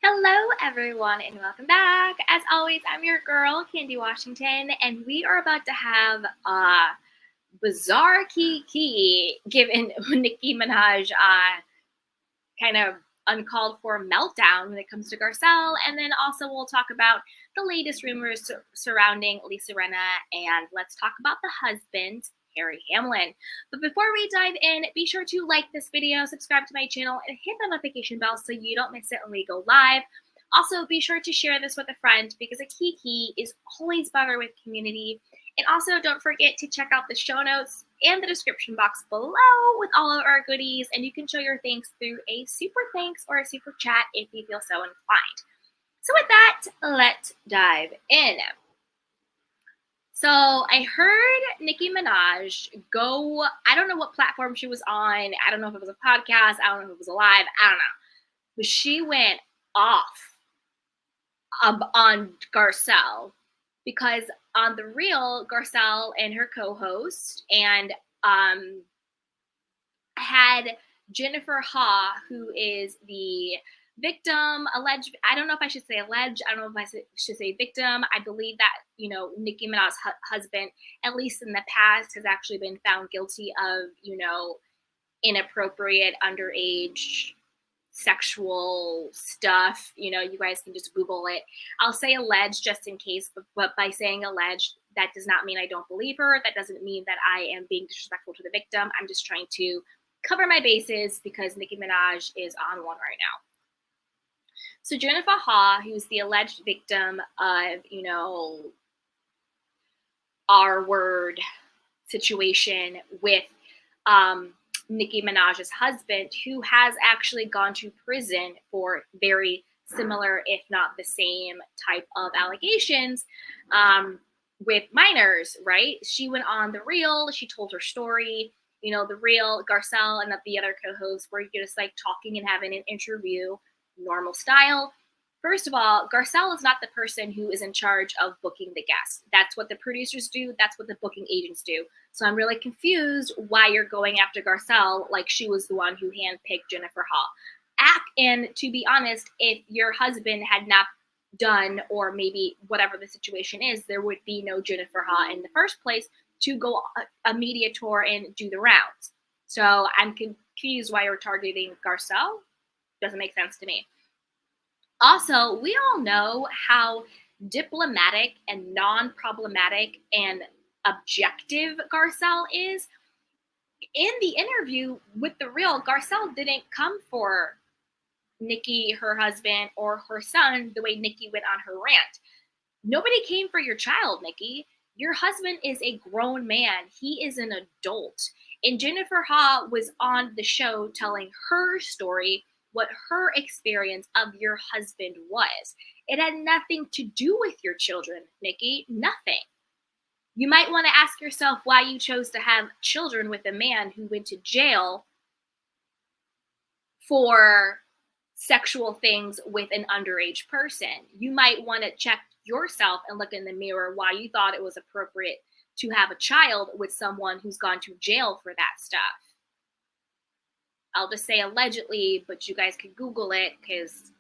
Hello, everyone, and welcome back. As always, I'm your girl, Candy Washington, and we are about to have a bizarre key given Nicki Minaj kind of uncalled for meltdown when it comes to Garcelle, and then also we'll talk about the latest rumors surrounding Lisa Rinna, and let's talk about the husband, Harry Hamlin. But before we dive in, be sure to like this video, subscribe to my channel, and hit the notification bell so you don't miss it when we go live. Also, be sure to share this with a friend because a key is always better with community. And also, don't forget to check out the show notes and the description box below with all of our goodies. And you can show your thanks through a super thanks or a super chat if you feel so inclined. So with that, let's dive in. So I heard Nicki Minaj go, I don't know what platform she was on. I don't know if it was a podcast. I don't know if it was a live. I don't know. But she went off on Garcelle because on The Real, Garcelle and her co-host and had Jennifer Ha, who is the victim, alleged, I don't know if I should say alleged, I don't know if I should say victim. I believe that, Nicki Minaj's husband, at least in the past, has actually been found guilty of, inappropriate underage sexual stuff. You guys can just Google it. I'll say alleged just in case, but by saying alleged, that does not mean I don't believe her. That doesn't mean that I am being disrespectful to the victim. I'm just trying to cover my bases because Nicki Minaj is on one right now. So Jennifer Ha, who's the alleged victim of, R-word situation with Nicki Minaj's husband, who has actually gone to prison for very similar, if not the same type of allegations with minors, right? She went on The Real, she told her story. The Real, Garcelle and the other co-hosts were just like talking and having an interview, normal style. First of all, Garcelle is not the person who is in charge of booking the guests. That's what the producers do. That's what the booking agents do. So I'm really confused why you're going after Garcelle like she was the one who handpicked Jennifer Ha. And to be honest, if your husband had not done, or maybe whatever the situation is, there would be no Jennifer Ha in the first place to go a media tour and do the rounds. So I'm confused why you're targeting Garcelle. Doesn't make sense to me. Also, we all know how diplomatic and non-problematic and objective Garcelle is. In the interview with The Real, Garcelle didn't come for Nicki, her husband, or her son the way Nicki went on her rant. Nobody came for your child, Nicki. Your husband is a grown man. He is an adult. And Jennifer Ha was on the show telling her story, what her experience of your husband was. It had nothing to do with your children, Nicki. Nothing. You might want to ask yourself why you chose to have children with a man who went to jail for sexual things with an underage person. You might want to check yourself and look in the mirror why you thought it was appropriate to have a child with someone who's gone to jail for that stuff. I'll just say allegedly, but you guys can Google it because,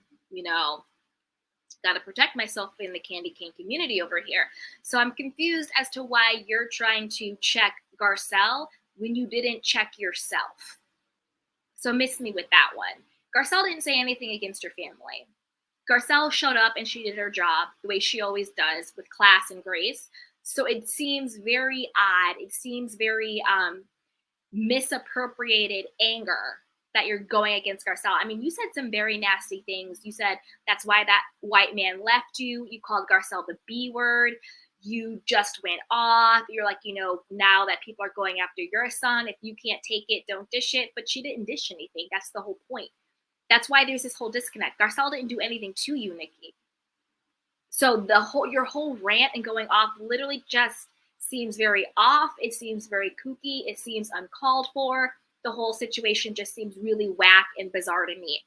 got to protect myself in the candy cane community over here. So I'm confused as to why you're trying to check Garcelle when you didn't check yourself. So miss me with that one. Garcelle didn't say anything against her family. Garcelle showed up and she did her job the way she always does, with class and grace. So it seems very odd. It seems very misappropriated anger that you're going against Garcelle. I mean, you said some very nasty things. You said that's why that white man left you. You called Garcelle the B word. You just went off. You're like, now that people are going after your son, if you can't take it, don't dish it. But she didn't dish anything. That's the whole point. That's why there's this whole disconnect. Garcelle didn't do anything to you, Nicki. So your whole rant and going off literally just seems very off. It seems very kooky. It seems uncalled for. The whole situation just seems really whack and bizarre to me.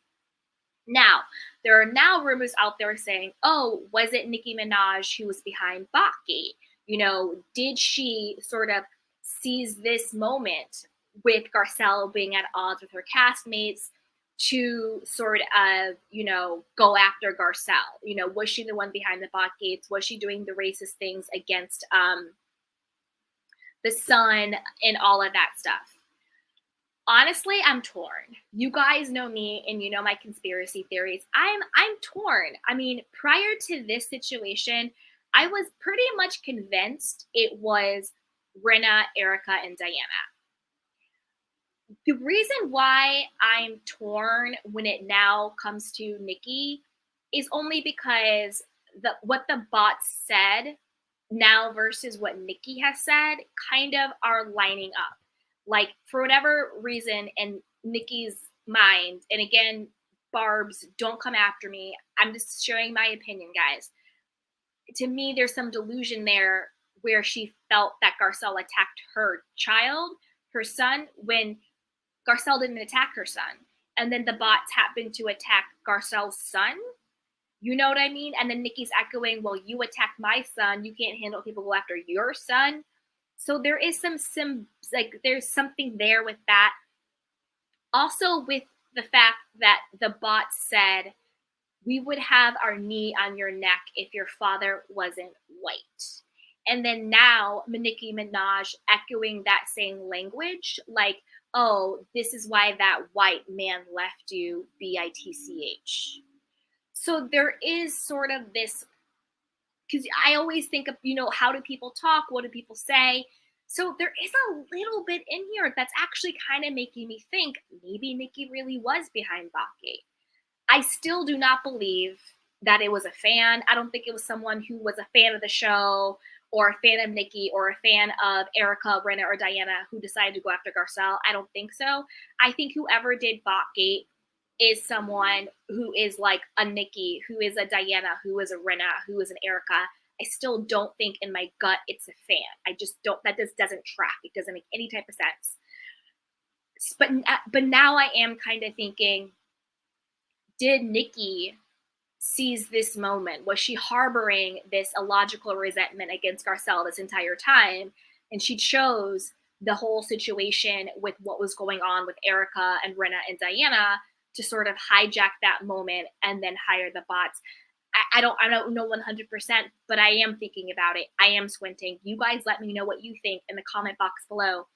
Now, there are now rumors out there saying, oh, was it Nicki Minaj who was behind Baki? Did she sort of seize this moment with Garcelle being at odds with her castmates to sort of, go after Garcelle. Was she the one behind the bot gates? Was she doing the racist things against the son and all of that stuff? Honestly, I'm torn. You guys know me and you know my conspiracy theories. I'm torn. I mean, prior to this situation, I was pretty much convinced it was Rinna, Erica, and Diana. The reason why I'm torn when it now comes to Nicki is only because what the bots said now versus what Nicki has said kind of are lining up. Like, for whatever reason, in Nicki's mind, and again, Barb's, don't come after me. I'm just sharing my opinion, guys. To me, there's some delusion there where she felt that Garcelle attacked her child, her son, when Garcelle didn't attack her son. And then the bots happened to attack Garcelle's son. You know what I mean? And then Nicki's echoing, well, you attacked my son. You can't handle people go after your son. So there is there's something there with that. Also with the fact that the bot said, we would have our knee on your neck if your father wasn't white. And then now Nicki Minaj echoing that same language, like, oh, this is why that white man left you, bitch. So there is sort of this, because I always think of, how do people talk? What do people say? So there is a little bit in here that's actually kind of making me think maybe Nicki really was behind Botgate. I still do not believe that it was a fan. I don't think it was someone who was a fan of the show or a fan of Nicki or a fan of Erica, Rinna, or Diana who decided to go after Garcelle. I don't think so. I think whoever did Botgate is someone who is like a Nicki, who is a Diana, who is a Rinna, who is an Erica. I still don't think in my gut it's a fan. I just don't, that just doesn't track. It doesn't make any type of sense. But now I am kind of thinking, did Nicki seize this moment? Was she harboring this illogical resentment against Garcelle this entire time? And she chose the whole situation with what was going on with Erica and Rinna and Diana to sort of hijack that moment and then hire the bots. I don't know 100%, but I am thinking about it. I am squinting. You guys let me know what you think in the comment box below.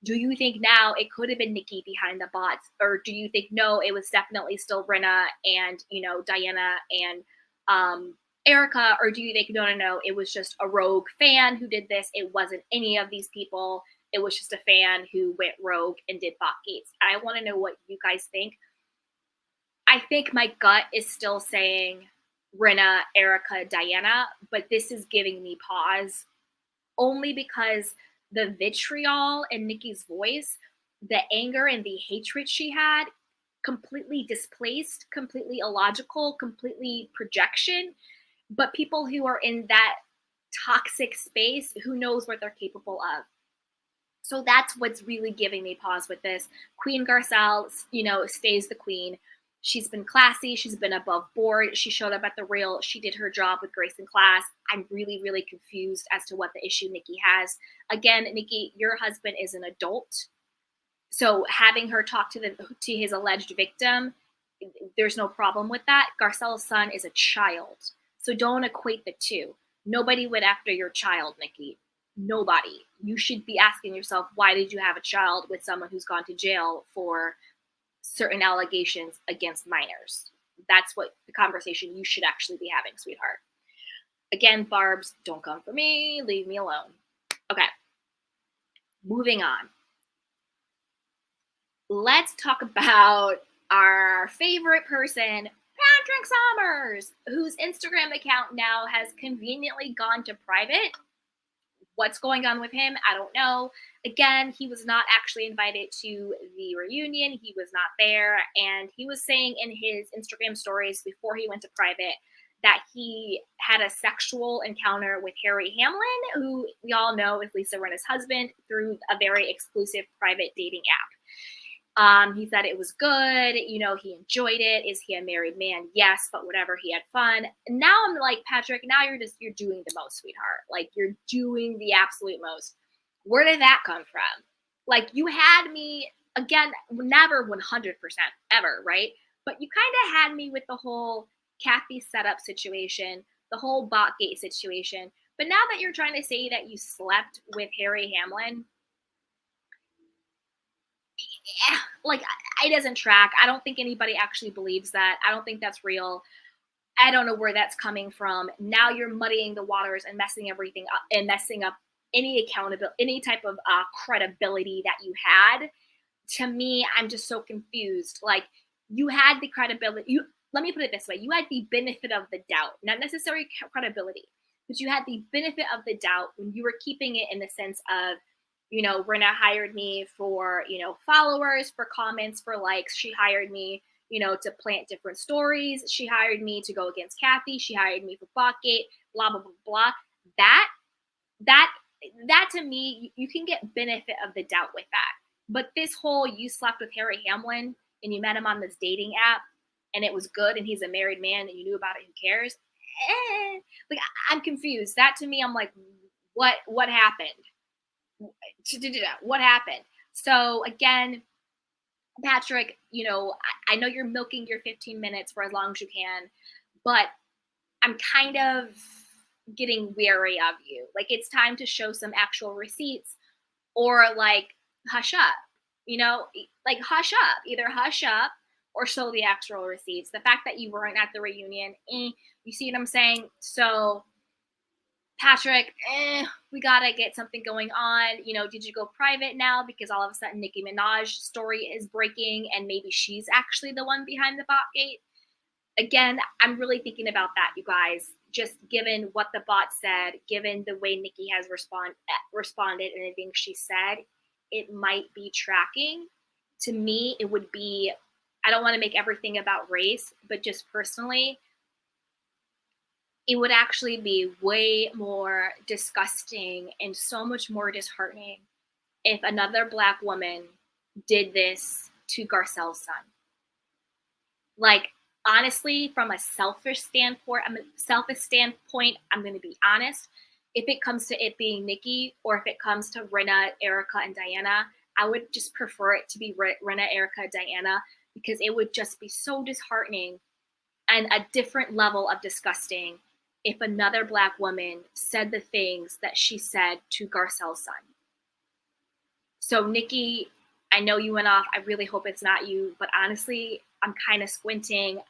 Do you think now it could have been Nicki behind the bots? Or do you think, no, it was definitely still Rinna and, Diana and Erica? Or do you think, no, it was just a rogue fan who did this? It wasn't any of these people. It was just a fan who went rogue and did bot gates. I want to know what you guys think. I think my gut is still saying Rinna, Erica, Diana, but this is giving me pause only because the vitriol in Nicki's voice, the anger and the hatred she had, completely displaced, completely illogical, completely projection. But people who are in that toxic space, who knows what they're capable of. So that's what's really giving me pause with this. Queen Garcelle, stays the queen. She's been classy. She's been above board. She showed up at the Real. She did her job with grace and class. I'm really, really confused as to what the issue Nicki has. Again, Nicki, your husband is an adult. So having her talk to his alleged victim, there's no problem with that. Garcelle's son is a child. So don't equate the two. Nobody went after your child, Nicki. Nobody. You should be asking yourself, why did you have a child with someone who's gone to jail for certain allegations against minors? That's what the conversation you should actually be having, sweetheart. Again, Barbs, don't come for me. Leave me alone. Okay. Moving on. Let's talk about our favorite person, Patrick Summers, whose Instagram account now has conveniently gone to private. What's going on with him? I don't know. Again, he was not actually invited to the reunion. He was not there. And he was saying in his Instagram stories before he went to private that he had a sexual encounter with Harry Hamlin, who we all know is Lisa Rinna's husband, through a very exclusive private dating app. He said it was good. He enjoyed it. Is he a married man? Yes, but whatever. He had fun. And now I'm like, Patrick, now you're doing the most, sweetheart. Like, you're doing the absolute most. Where did that come from? Like, you had me, again, never 100% ever, right? But you kind of had me with the whole Kathy setup situation, the whole Botgate situation. But now that you're trying to say that you slept with Harry Hamlin, yeah, like, it doesn't track. I don't think anybody actually believes that. I don't think that's real. I don't know where that's coming from. Now you're muddying the waters and messing everything up and messing up any accountability, any type of credibility that you had. To me, I'm just so confused. Like, you had the credibility. Let me put it this way: you had the benefit of the doubt, not necessarily credibility, but you had the benefit of the doubt when you were keeping it in the sense of, Rinna hired me for, followers, for comments, for likes. She hired me, to plant different stories. She hired me to go against Kathy. She hired me for Botgate, blah, blah, blah, blah. That to me, you can get benefit of the doubt with that. But this whole, you slept with Harry Hamlin and you met him on this dating app and it was good and he's a married man and you knew about it, who cares? Like, I'm confused. That to me, I'm like, what happened? What happened? So again, Patrick, I know you're milking your 15 minutes for as long as you can, but I'm kind of getting weary of you. Like, it's time to show some actual receipts, or like, hush up, like, hush up, either hush up or show the actual receipts. The fact that you weren't at the reunion, you see what I'm saying? So Patrick, we gotta get something going on. Did you go private now because all of a sudden Nicki Minaj story is breaking and maybe she's actually the one behind the Botgate? Again, I'm really thinking about that, you guys. Just given what the bot said, given the way Nicki has responded and everything she said, it might be tracking. To me, it would be, I don't want to make everything about race, but just personally, it would actually be way more disgusting and so much more disheartening if another Black woman did this to Garcelle's son. Like, honestly, from a selfish standpoint, I'm going to be honest. If it comes to it being Nicki, or if it comes to Rinna, Erica, and Diana, I would just prefer it to be Rinna, Erica, Diana, because it would just be so disheartening and a different level of disgusting if another Black woman said the things that she said to Garcelle's son. So Nicki, I know you went off. I really hope it's not you, but honestly, I'm kind of squinting.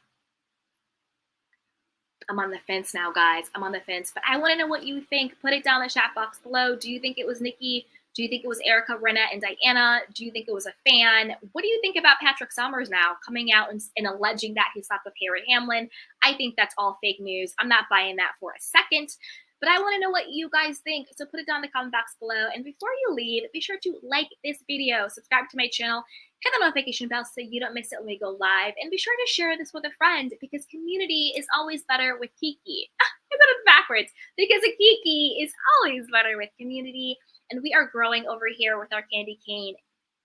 I'm on the fence now, guys. I'm on the fence, but I want to know what you think. Put it down in the chat box below. Do you think it was Nicki? Do you think it was Erica, Rinna, and Diana? Do you think it was a fan? What do you think about Patrick Summers now coming out and alleging that he slept with Harry Hamlin? I think that's all fake news. I'm not buying that for a second. But I want to know what you guys think. So put it down in the comment box below. And before you leave, be sure to like this video, subscribe to my channel, hit the notification bell so you don't miss it when we go live. And be sure to share this with a friend, because community is always better with Kiki. I got it backwards. Because a Kiki is always better with community. And we are growing over here with our Candy Cane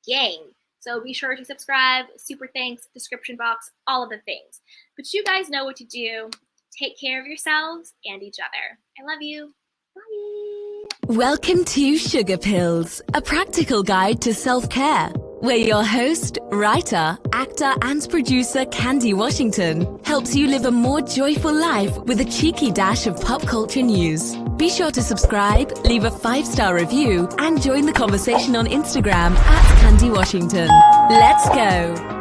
gang. So be sure to subscribe, super thanks, description box, all of the things. But you guys know what to do. Take care of yourselves and each other. I love you. Bye. Welcome to Sugar Pills, a practical guide to self-care, where your host, writer, actor, and producer Candy Washington helps you live a more joyful life with a cheeky dash of pop culture news. Be sure to subscribe, leave a 5-star review, and join the conversation on Instagram @Candy Washington. Let's go.